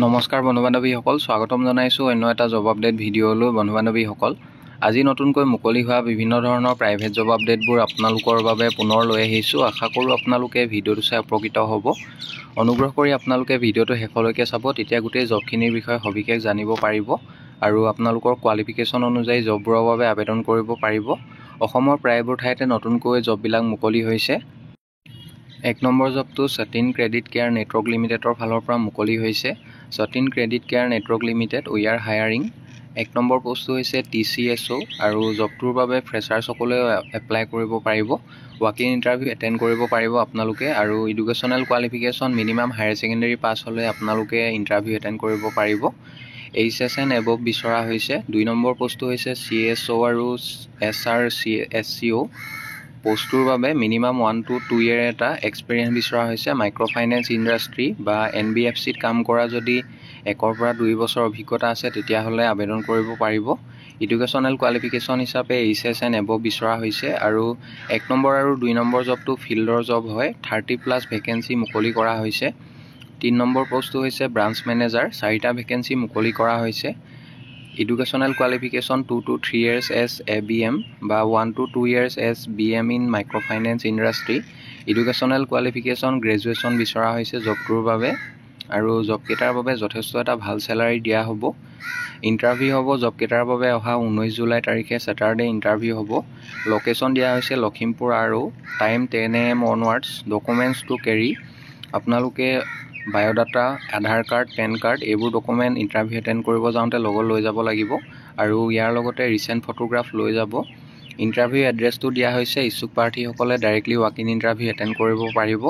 নমস্কাৰ বন্ধু বান্ধৱীসকল, স্বাগতম জনাইছোঁ অন্য এটা জব আপডেট ভিডিঅ'লৈ। বন্ধু বান্ধৱীসকল, আজি নতুনকৈ মুকলি হোৱা বিভিন্ন ধৰণৰ প্ৰাইভেট জব আপডেটবোৰ আপোনালোকৰ বাবে পুনৰ লৈ আহিছোঁ। আশা কৰোঁ আপোনালোকে ভিডিঅ'টো চাই উপকৃত হ'ব। অনুগ্ৰহ কৰি আপোনালোকে ভিডিঅ'টো শেষলৈকে চাব, তেতিয়া গোটেই জবখিনিৰ বিষয়ে সবিশেষ জানিব পাৰিব আৰু আপোনালোকৰ কোৱালিফিকেশ্যন অনুযায়ী জববোৰৰ বাবে আবেদন কৰিব পাৰিব। অসমৰ প্ৰায়বোৰ ঠাইতে নতুনকৈ জববিলাক মুকলি হৈছে। 1 নম্বৰ জবটো সতীন ক্ৰেডিট কেয়াৰ নেটৱৰ্ক লিমিটেডৰ ফালৰ পৰা মুকলি হৈছে। Satin credit care network limited we are hiring. 1 number পোষ্টটো হৈছে TCSO আৰু জবটোৰ বাবে ফ্ৰেছাৰসকলেও এপ্লাই কৰিব পাৰিব। ৱাক-ইন ইণ্টাৰভিউ এটেণ্ড কৰিব পাৰিব আপোনালোকে আৰু educational qualification minimum higher secondary pass হ'লে আপোনালোকে ইণ্টাৰভিউ এটেণ্ড কৰিব পাৰিব। HSN এবভ বিচৰা হৈছে। 2 নম্বৰ পোষ্টটো হৈছে CSO আৰু SRSCO। পোষ্টটোৰ বাবে মিনিমাম 1 to 2 ইয়েৰ এটা এক্সপিৰিয়েঞ্চ বিচৰা হৈছে। মাইক্ৰ' ফাইনেন্স ইণ্ডাষ্ট্ৰী বা NBFCত কাম কৰা যদি 1 পৰা 2 বছৰ অভিজ্ঞতা আছে তেতিয়াহ'লে আবেদন কৰিব পাৰিব। এডুকেশ্যনেল কোৱালিফিকেশ্যন হিচাপে HSN এবভ বিচৰা হৈছে আৰু 1 নম্বৰ আৰু 2 নম্বৰ জবটো ফিল্ডৰ জব হয়। 30+ ভেকেঞ্চি মুকলি কৰা হৈছে। 3 নম্বৰ পোষ্টটো হৈছে ব্ৰাঞ্চ মেনেজাৰ, 4টা ভেকেঞ্চি মুকলি কৰা হৈছে। Educational qualification 2 to 3 years as ABM বা 1 to 2 years as BM in micro' finance industry. Educational qualification graduation বিচৰা হৈছে জবটোৰ বাবে আৰু জবকেইটাৰ বাবে যথেষ্ট এটা ভাল চেলাৰী দিয়া হ'ব। ইণ্টাৰভিউ হ'ব জবকেইটাৰ বাবে অহা 19 জুলাই তাৰিখে ছেটাৰডে ইণ্টাৰভিউ হ'ব। লোকেশ্যন দিয়া হৈছে লখিমপুৰ আৰু time 10 AM onwards. Documents to carry, আপোনালোকে biodata, Aadhaar card, PAN card এইবোৰ ডকুমেণ্ট ইণ্টাৰভিউ এটেণ্ড কৰিব যাওঁতে লগত লৈ যাব লাগিব আৰু ইয়াৰ লগতে ৰিচেণ্ট ফটোগ্ৰাফ লৈ যাব। ইণ্টাৰভিউ এড্ৰেছটো দিয়া হৈছে। ইচ্ছুক প্ৰাৰ্থীসকলে ডাইৰেক্টলি ৱাক-ইন ইণ্টাৰভিউ এটেণ্ড কৰিব পাৰিব।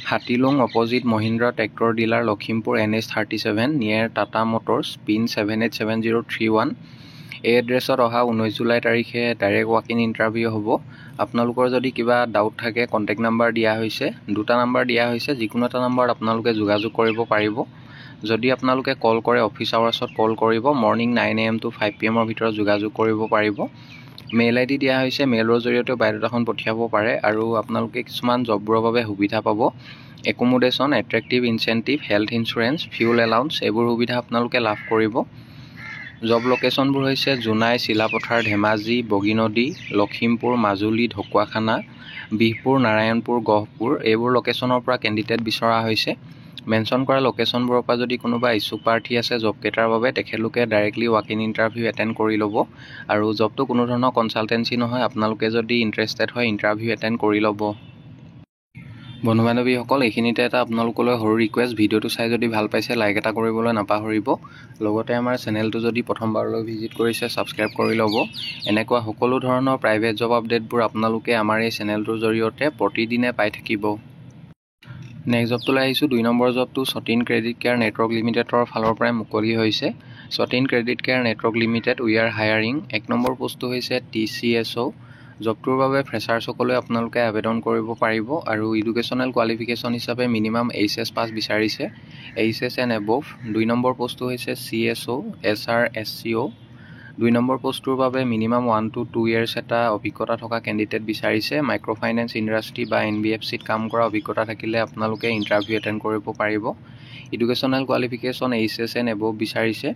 Hatilung opposite Mahindra tractor dealer Lakhimpur NH 37 near Tata motors pin 787031। এই এড্ৰেছত অহা 19 জুলাই তাৰিখে ডাইৰেক্ট ৱাক-ইন ইণ্টাৰভিউ হ'ব। আপোনালোকৰ যদি কিবা ডাউট থাকে কণ্টেক্ট নাম্বাৰ দিয়া হৈছে, 2টা নাম্বাৰ দিয়া হৈছে, যিকোনো এটা নাম্বাৰত আপোনালোকে যোগাযোগ কৰিব পাৰিব। যদি আপোনালোকে কল কৰে অফিচ আৱাৰ্ছত কল কৰিব। মৰ্ণিং 9 AM to 5 PM ভিতৰত যোগাযোগ কৰিব পাৰিব। মেইল ID দিয়া হৈছে, মেইলৰ জৰিয়তে বায়'ডাটাখন পঠিয়াব পাৰে আৰু আপোনালোকে কিছুমান জববোৰৰ বাবে সুবিধা পাব। Accommodation, attractive incentive, health insurance, fuel allowance এইবোৰ সুবিধা আপোনালোকে লাভ কৰিব। জব লোকেশ্যনবোৰ হৈছে জোনাই, চিলাপথাৰ, ধেমাজি, বগীনদী, লখিমপুৰ, মাজুলী, ঢকুৱাখানা, বিহপুৰ, নাৰায়ণপুৰ, গহপুৰ এইবোৰ লোকেশ্যনৰ পৰা কেণ্ডিডেট বিচৰা হৈছে। মেনশ্যন কৰা লোকেশ্যনবোৰৰ পৰা যদি কোনোবা ইচ্ছুক প্ৰাৰ্থী আছে জবকেইটাৰ বাবে, তেখেতলোকে ডাইৰেক্টলি ৱাক-ইন ইণ্টাৰভিউ এটেণ্ড কৰি ল'ব আৰু জবটো কোনো ধৰণৰ কনচালটেঞ্চি নহয়। আপোনালোকে যদি ইণ্টাৰেষ্টেড হয় ইণ্টাৰভিউ এটেণ্ড কৰি ল'ব। বন্ধু বান্ধৱীসকল, এইখিনিতে এটা আপোনালোকলৈ সৰু ৰিকুৱেষ্ট, ভিডিঅ'টো চাই যদি ভাল পাইছে লাইক এটা কৰিবলৈ নাপাহৰিব। লগতে আমাৰ চেনেলটো যদি প্ৰথমবাৰলৈ ভিজিট কৰিছে ছাবস্ক্ৰাইব কৰি ল'ব। এনেকুৱা সকলো ধৰণৰ প্ৰাইভেট জব আপডেটবোৰ আপোনালোকে আমাৰ এই চেনেলটোৰ জৰিয়তে প্ৰতিদিনে পাই থাকিব। নেক্সট জবটোলৈ আহিছোঁ। 2 নম্বৰ জবটো সতীন ক্ৰেডিট কেয়াৰ নেটৱৰ্ক লিমিটেডৰ ফালৰ পৰাই মুকলি হৈছে। Satin credit care network limited we are hiring. 1 number পোষ্টটো হৈছে TCSO। জবটোৰ বাবে ফ্ৰেছাৰসকলে আপোনালোকে আবেদন কৰিব পাৰিব আৰু এডুকেশ্যনেল কোৱালিফিকেশ্যন হিচাপে মিনিমাম HS পাছ বিচাৰিছে, HSN এবভ। 2 নম্বৰ পোষ্টটো হৈছে CSO SRSCO। 2 নম্বৰ পোষ্টটোৰ বাবে মিনিমাম 1 to 2 years এটা অভিজ্ঞতা থকা কেণ্ডিডেট বিচাৰিছে। মাইক্ৰ' ফাইনেন্স ইণ্ডাষ্ট্ৰী বা NBFCত কাম কৰা অভিজ্ঞতা থাকিলে আপোনালোকে ইণ্টাৰভিউ এটেণ্ড কৰিব পাৰিব। এডুকেশ্যনেল কোৱালিফিকেশ্যন HSN এবভ বিচাৰিছে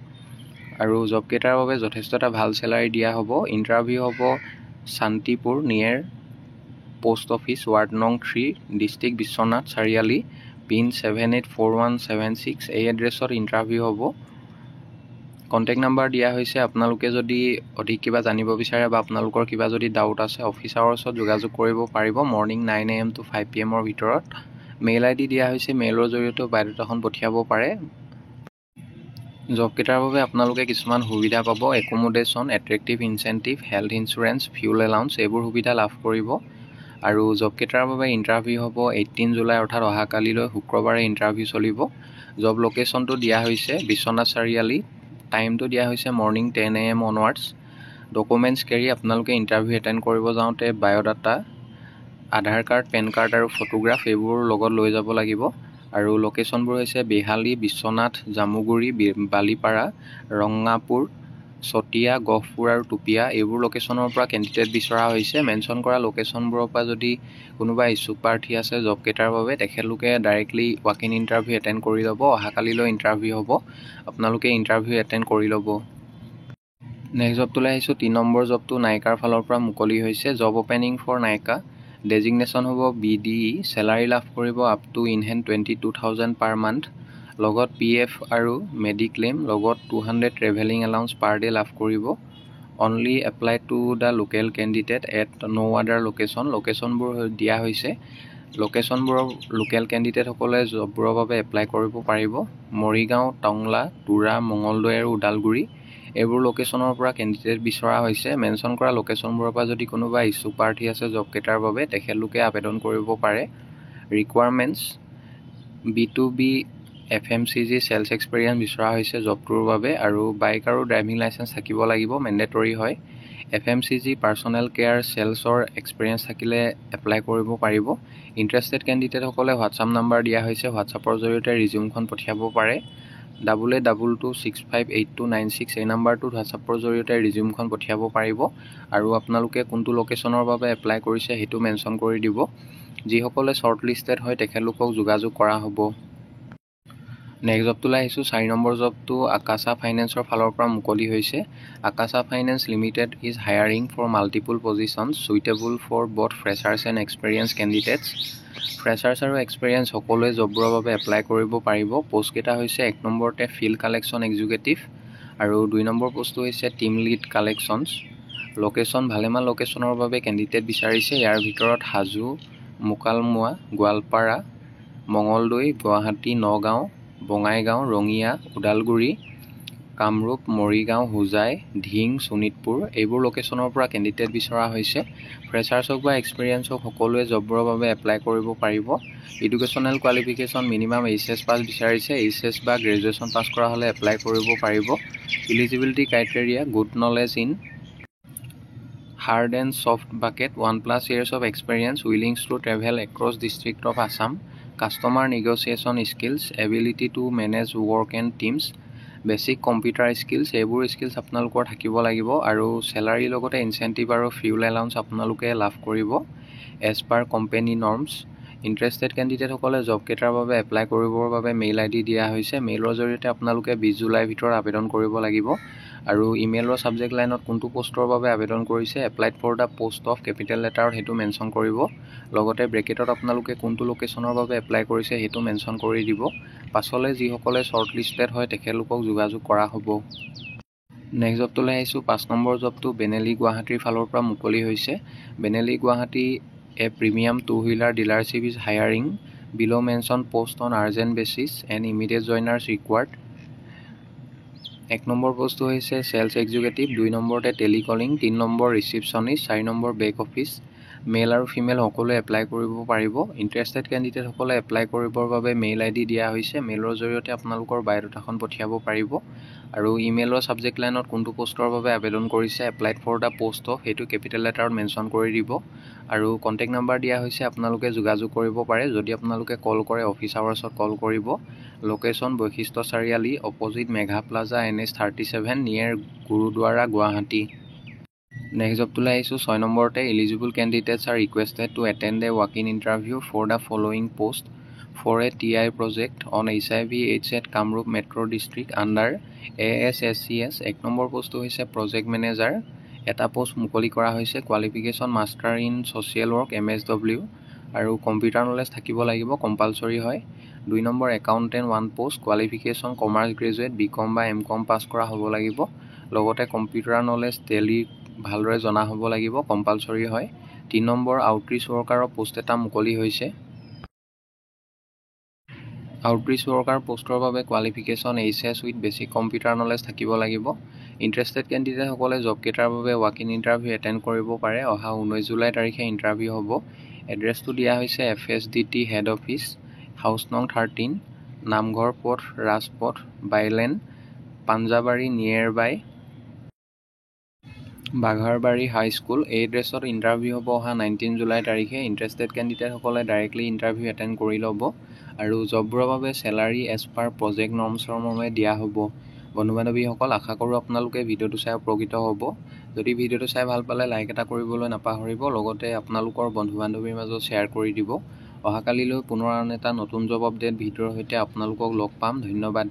আৰু জবকেইটাৰ বাবে যথেষ্ট এটা ভাল চেলাৰী দিয়া হ'ব। ইণ্টাৰভিউ হ'ব Shantipur near post office, ward নং 3, ডিষ্ট্ৰিক্ট বিশ্বনাথ চাৰিআলি, পিন 784176। এই এড্ৰেছত ইণ্টাৰভিউ হ'ব। কণ্টেক্ট নাম্বাৰ দিয়া হৈছে। আপোনালোকে যদি অধিক কিবা জানিব বিচাৰে বা আপোনালোকৰ কিবা যদি ডাউট আছে অফিচ আৱাৰ্ছত যোগাযোগ কৰিব পাৰিব মৰ্ণিং 9 AM to 5 PM ভিতৰত। মেইল ID দিয়া হৈছে, মেইলৰ জৰিয়তেও বায়'ডাটাখন পঠিয়াব পাৰে। জবকেইটাৰ বাবে আপোনালোকে কিছুমান সুবিধা পাব। Accommodation, attractive incentive, health insurance, fuel allowance এইবোৰ সুবিধা লাভ কৰিব আৰু জবকেইটাৰ বাবে ইণ্টাৰভিউ হ'ব 18 জুলাই অৰ্থাৎ অহাকালিলৈ শুক্ৰবাৰে ইণ্টাৰভিউ চলিব। জব লোকেশ্যনটো দিয়া হৈছে বিশ্বনাথ চাৰিআলি। টাইমটো দিয়া হৈছে morning 10 AM onwards. Documents carry, আপোনালোকে ইণ্টাৰভিউ এটেণ্ড কৰিব যাওঁতে biodata, Aadhaar card, PAN card আৰু ফটোগ্ৰাফ এইবোৰ লগত লৈ যাব লাগিব আৰু লোকেশ্যনবোৰ হৈছে বেহালী, বিশ্বনাথ, জামুগুৰি, বালিপাৰা, ৰঙাপুৰ, চতিয়া, গহপুৰ আৰু টুপিয়া এইবোৰ লোকেশ্যনৰ পৰা কেণ্ডিডেট বিচৰা হৈছে। মেনশ্যন কৰা লোকেশ্যনবোৰৰ পৰা যদি কোনোবা ইচ্ছুক প্ৰাৰ্থী আছে জব কেইটাৰ বাবে, তেখেতলোকে directly walk in interview attend কৰি ল'ব। অহাকালিলৈ ইণ্টাৰভিউ হ'ব, আপোনালোকে ইণ্টাৰভিউ এটেণ্ড কৰি ল'ব। নেক্সট জবটোলৈ আহিছোঁ। 3 নম্বৰ জবটো নাইকাৰ ফালৰ পৰা মুকলি হৈছে। Job opening for Nykaa, designation হ'ব BDE, চেলাৰী লাভ কৰিব up to in hand 22,000 per month, লগত PF আৰু মেডিক্লেইম, লগত 200 ট্ৰেভেলিং এলাউন্স পাৰ ডে লাভ কৰিব। Only apply to the local candidate at no' other location. লোকেশ্যনবোৰ দিয়া হৈছে। লোকেশ্যনবোৰৰ লোকেল কেণ্ডিডেটসকলে জববোৰৰ বাবে এপ্লাই কৰিব পাৰিব। মৰিগাঁও, টংলা, তুৰা, মঙলদৈ আৰু ওদালগুৰি এইবোৰ লোকেশ্যনৰ পৰা কেণ্ডিডেট বিচৰা হৈছে। মেনশ্যন কৰা লোকেশ্যনবোৰৰ পৰা যদি কোনোবা ইচ্ছুক প্ৰাৰ্থী আছে জব কেইটাৰ বাবে, তেখেতলোকে আবেদন কৰিব পাৰে। Requirements B2B FMCG sales experience বিচৰা হৈছে জবটোৰ বাবে, আৰু বাইক আৰু ড্ৰাইভিং লাইচেঞ্চ থাকিব লাগিব, মেণ্ডেটৰী হয়। FMCG পাৰ্চনেল কেয়াৰ চেলছৰ এক্সপেৰিয়েঞ্চ থাকিলে এপ্লাই কৰিব পাৰিব। ইণ্টাৰেষ্টেড কেণ্ডিডেটসকলে হোৱাটছআপ নাম্বাৰ দিয়া হৈছে, হোৱাটছআপৰ জৰিয়তে ৰিজিউমখন পঠিয়াব পাৰে। 8822658296 এই নাম্বাৰটোত হোৱাটছআপৰ জৰিয়তে ৰিজিউমখন পঠিয়াব পাৰিব, আৰু আপোনালোকে কোনটো লোকেশ্যনৰ বাবে এপ্লাই কৰিছে সেইটো মেনশ্যন কৰি দিব। যিসকলে শ্বৰ্ট লিষ্টেড হয় তেখেতলোকক যোগাযোগ কৰা হ'ব। নেক্সট জবটোলৈ আহিছোঁ। 4 নম্বৰ জবটো আকাশা ফাইনেন্সৰ ফালৰ পৰা মুকলি হৈছে। Akasha finance limited is hiring for multiple positions suitable for both freshers and experience candidates. Freshers আৰু এক্সপেৰিয়েঞ্চ সকলোৱে জববোৰৰ বাবে এপ্লাই কৰিব পাৰিব। পষ্টকেইটা হৈছে 1 নম্বৰতে ফিল্ড কালেকশ্যন এক্সিকিউটিভ, আৰু 2 নম্বৰ পষ্টটো হৈছে টিম লিড কালেকশ্যনছ। লোকেশ্যন ভালেমান লোকেশ্যনৰ বাবে কেণ্ডিডেট বিচাৰিছে। ইয়াৰ ভিতৰত হাজো, মোকালমোৱা, গোৱালপাৰা, মঙলদৈ, গুৱাহাটী, নগাঁও, বঙাইগাঁও, ৰঙিয়া, ওদালগুৰি, কামৰূপ, মৰিগাঁও, হোজাই, ধিং, শোণিতপুৰ এইবোৰ লোকেশ্যনৰ পৰা কেণ্ডিডেট বিচৰা হৈছে। ফ্ৰেছাৰ্ছ হওক বা এক্সপেৰিয়েঞ্চ হওক সকলোৱে জববোৰৰ বাবে এপ্লাই কৰিব পাৰিব। এডুকেশ্যনেল কোৱালিফিকেশ্যন মিনিমাম HS পাছ বিচাৰিছে। HS বা গ্ৰেজুৱেশ্যন পাছ কৰা হ'লে এপ্লাই কৰিব পাৰিব। Eligibility criteria good knowledge in hard and soft bucket, 1+ years of experience, willing to travel across district of Assam, customer negotiation skills, ability to manage work and teams, basic computer skills এইবোৰ skills আপোনালোকৰ থাকিব লাগিব, আৰু চেলাৰীৰ লগতে incentive আৰু fuel allowance আপোনালোকে লাভ কৰিব as per company norms. Interested কেণ্ডিডেটসকলে জব কেইটাৰ বাবে এপ্লাই কৰিবৰ বাবে মেইল ID দিয়া হৈছে। মেইলৰ জৰিয়তে আপোনালোকে 20 জুলাইৰ ভিতৰত আবেদন কৰিব লাগিব, আৰু ইমেইলৰ ছাবজেক্ট লাইনত কোনটো পষ্টৰ বাবে আবেদন কৰিছে, applied for the post of capital লেটাৰত সেইটো মেনশ্যন কৰিব। লগতে ব্ৰেকেটত আপোনালোকে কোনটো লোকেশ্যনৰ বাবে এপ্লাই কৰিছে সেইটো মেনশ্যন কৰি দিব। পাছলৈ যিসকলে শ্বৰ্ট লিষ্টেড হয় তেখেতলোকক যোগাযোগ কৰা হ'ব। নেক্সট জবটোলৈ আহিছোঁ। 5 নম্বৰ জবটো বেনেলি গুৱাহাটীৰ ফালৰ পৰা মুকলি হৈছে। Benelli Guwahati premium 2-wheeler dealership is hiring below' mentioned post on urgent basis and immediate joiners required. 1 number পষ্টটো হৈছে চেলছ এক্সিকিউটিভ, 2 নম্বৰতে telecalling, 3 number receptionist, 4 number back office. Male আৰু ফিমেল সকলোৱে এপ্লাই কৰিব পাৰিব। ইণ্টাৰেষ্টেড কেণ্ডিডেটসকলে এপ্লাই কৰিবৰ বাবে মেইল ID দিয়া হৈছে। মেইলৰ জৰিয়তে আপোনালোকৰ বায়'ডাটাখন পঠিয়াব পাৰিব, আৰু ইমেইলৰ ছাবজেক্ট লাইনত কোনটো পষ্টৰ বাবে আবেদন কৰিছে, applied for the post of সেইটো কেপিটেল লেটাৰত মেনশ্যন কৰি দিব, আৰু কণ্টেক্ট নাম্বাৰ দিয়া হৈছে। আপোনালোকে যোগাযোগ কৰিব পাৰে। যদি আপোনালোকে কল কৰে অফিচ আৱাৰ্ছত কল কৰিব। Location Basistha Chariali, opposite Megha plaza, NH 37 near Gurudwara, Guwahati. Next জবটোলৈ আহিছোঁ। 6 নম্বৰতে eligible candidates are requested to attend a walk in interview for the following post for a TI project on HIV/AIDS at Kamrup metro' district under ASSCS। 1 number পষ্টটো হৈছে project manager. এটা post মুকলি কৰা হৈছে। Qualification master in social work MSW, আৰু computer knowledge থাকিব লাগিব, compulsory হয়। 2 number accountant 1 post, qualification commerce graduate, BCom বা MCom পাছ কৰা হ'ব লাগিব, লগতে কম্পিউটাৰ নলেজ টেলি ভালদৰে জনা হ'ব লাগিব, কম্পালচৰি হয়। 3 নম্বৰ আউটৰিচ ৱৰ্কাৰৰ পোষ্ট এটা মুকলি হৈছে। আউটৰিচ ৱৰ্কাৰ পোষ্টৰ বাবে qualification HS with basic computer knowledge থাকিব লাগিব। ইণ্টাৰেষ্টেড কেণ্ডিডেটসকলে জব কেইটাৰ বাবে ৱাক ইন ইণ্টাৰভিউ এটেণ্ড কৰিব পাৰে। অহা 19 জুলাই তাৰিখে ইণ্টাৰভিউ হ'ব। এড্ৰেছটো দিয়া হৈছে FSDT হেড অফিচ, হাউচ নং 13, নামঘৰ পথ, ৰাজপথ, বাইলেন, পাঞ্জাবাৰী নিয়েৰ বাই বাঘাৰবাৰী হাইস্কুল। এই এড্ৰেছত ইণ্টাৰভিউ হ'ব অহা 19 জুলাই তাৰিখে। ইণ্টাৰেষ্টেড কেণ্ডিডেটসকলে ডাইৰেক্টলি ইণ্টাৰভিউ এটেণ্ড কৰি ল'ব, আৰু জববোৰৰ বাবে চেলাৰী এজ পাৰ প্ৰজেক্ট নৰ্মছৰ মৰ্মে দিয়া হ'ব। বন্ধু বান্ধৱীসকল, আশা কৰোঁ আপোনালোকে ভিডিঅ'টো চাই উপকৃত হ'ব। যদি ভিডিঅ'টো চাই ভাল পালে লাইক এটা কৰিবলৈ নাপাহৰিব, লগতে আপোনালোকৰ বন্ধু বান্ধৱীৰ মাজত শ্বেয়াৰ কৰি দিব। অহাকালিলৈ পুনৰ আন এটা নতুন জব আপডেট ভিডিঅ'ৰ সৈতে আপোনালোকক লগ পাম। ধন্যবাদ।